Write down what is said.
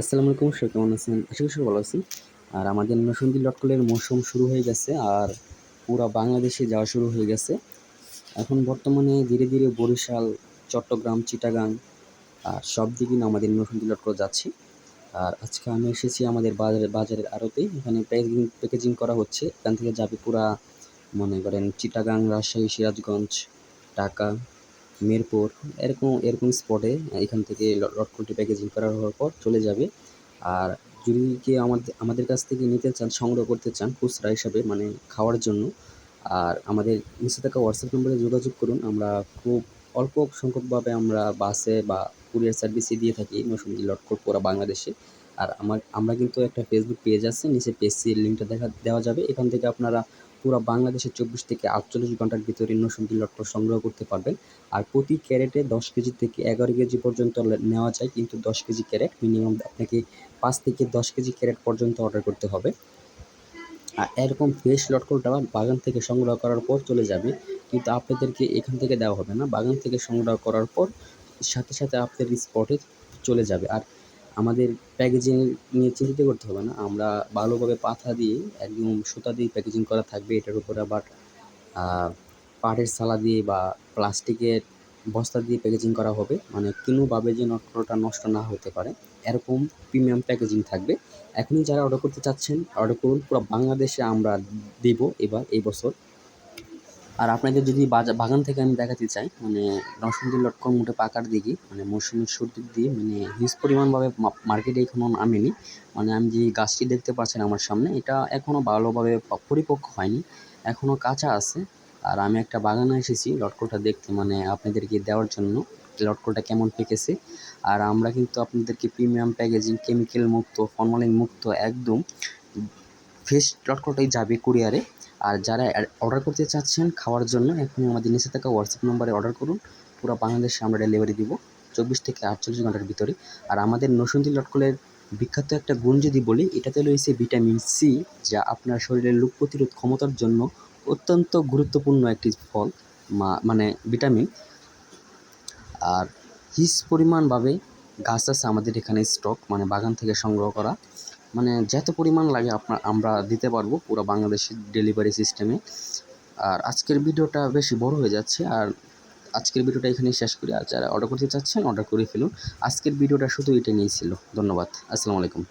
আসসালামু আলাইকুম, সবাই কেমন আছেন? আশা করি সবাই ভালো আছেন। আর আমাদের নরসিংদী লটকলের মৌসুম শুরু হয়ে গেছে আর পুরা বাংলাদেশে যাওয়া শুরু হয়ে গেছে। এখন বর্তমানে ধীরে ধীরে বরিশাল, চট্টগ্রাম, চিটাগাং আর সব দিকেই না আমাদের নরসিংদী লটকল যাচ্ছে। আর আজকে আমি এসেছি আমাদের বাজারের আড়তে। এখানে প্যাকেজিং করা হচ্ছে। এখান থেকে যাবে পুরা, মনে করেন চিটাগাং, রাজশাহী, সিরাজগঞ্জ, ঢাকা, মিরপুর, এরকম এরকম স্পটে এখান থেকে লটকনটি প্যাকেজিং করা হওয়ার পর চলে যাবে। আর যদি কেউ আমাদের কাছ থেকে নিতে চান, সংগ্রহ করতে চান খুচরা হিসাবে, মানে খাওয়ার জন্য, আর আমাদের নিচে থাকা হোয়াটসঅ্যাপ নম্বরে যোগাযোগ করুন। আমরা খুব অল্প সংখ্যকভাবে আমরা বাসে বা কুরিয়ার সার্ভিসে দিয়ে থাকি নরসিংদী লটকন পুরা বাংলাদেশে। আর আমরা কিন্তু একটা ফেসবুক পেজ আছে, নিচে পেজটির লিঙ্কটা দেওয়া যাবে। এখান থেকে আপনারা পুরা বাংলাদেশে 24 থেকে 48 ঘন্টার ভিতরে নরসিংদী লটকন সংগ্রহ করতে পারবেন। আর প্রতি ক্যারেটে 10 কেজি থেকে 11 কেজি পর্যন্ত নেওয়া যায়, কিন্তু 10 কেজি ক্যারেট মিনিমাম আপনাকে 5 থেকে 10 কেজি ক্যারেট পর্যন্ত অর্ডার করতে হবে। আর এরকম ফ্রেশ লটকনটা বাগান থেকে সংগ্রহ করার পর চলে যাবে, কিন্তু আপনাদেরকে এখান থেকে দেওয়া হবে না। বাগান থেকে সংগ্রহ করার পর সাথে সাথে আপনাদের স্পটে চলে যাবে। আর আমাদের প্যাকেজিং নিয়ে চিন্তিত করতে হবে না। আমরা ভালোভাবে পাথা দিয়ে, একদম সুতা দিয়ে প্যাকেজিং করা থাকবে। এটার উপরে আবার পাটের ছালা দিয়ে বা প্লাস্টিকের বস্তা দিয়ে প্যাকেজিং করা হবে, মানে কোনোভাবে যে লটকনটা নষ্ট না হতে পারে, এরকম প্রিমিয়াম প্যাকেজিং থাকবে। এখনই যারা অর্ডার করতে চাচ্ছেন অর্ডার করুন। পুরো বাংলাদেশে আমরা দেব এই বছর। আর আপনাদের যদি বাগান থেকে আমি দেখাতে চাই, মানে নরসিংদী লটকন মোটে পাকার দিকে, মানে মৌসুমের শুরুর দিয়ে, মানে হিউজ পরিমাণভাবে মার্কেটে এখনও নামেনি। মানে আমি যে গাছটি দেখতে পাচ্ছেন আমার সামনে, এটা এখনও ভালোভাবে পরিপক্ক হয়নি, এখনও কাঁচা আছে। আর আমি একটা বাগানে এসেছি লটকনটা দেখতে, মানে আপনাদেরকে দেওয়ার জন্য লটকনটা কেমন পেকেছে। আর আমরা কিন্তু আপনাদেরকে প্রিমিয়াম প্যাকেজিং, কেমিক্যাল মুক্ত, ফরমালিন মুক্ত, একদম ফ্রেশ লটকনটাই যাবে কুরিয়ারে। আর যারা অর্ডার করতে চাচ্ছেন খাওয়ার জন্য, এখনই আমাদের নিচে থাকা হোয়াটসঅ্যাপ নম্বরে অর্ডার করুন। পুরো বাংলাদেশে আমরা ডেলিভারি দিব 24 থেকে 48 ঘন্টার ভিতরে। আর আমাদের নরসিংদী লটকলের বিখ্যাত একটা গুণ যদি বলি, এটাতে রয়েছে ভিটামিন সি, যা আপনার শরীরের রোগ প্রতিরোধ ক্ষমতার জন্য অত্যন্ত গুরুত্বপূর্ণ একটি ফল, মানে ভিটামিন। আর হিউজ পরিমাণভাবে গাছ আছে আমাদের এখানে স্টক, মানে বাগান থেকে সংগ্রহ করা, মানে যত পরিমাণ লাগে আমরা দিতে পারবো পুরো বাংলাদেশের ডেলিভারি সিস্টেমে। আর আজকের ভিডিওটা বেশি বড় হয়ে যাচ্ছে, আর আজকের ভিডিওটা এখানেই শেষ করি। আর যারা অর্ডার করতে চাচ্ছেন অর্ডার করে ফেলুন। আজকের ভিডিওটা শুধু এটা নিয়েই ছিল। ধন্যবাদ। আসসালামু আলাইকুম।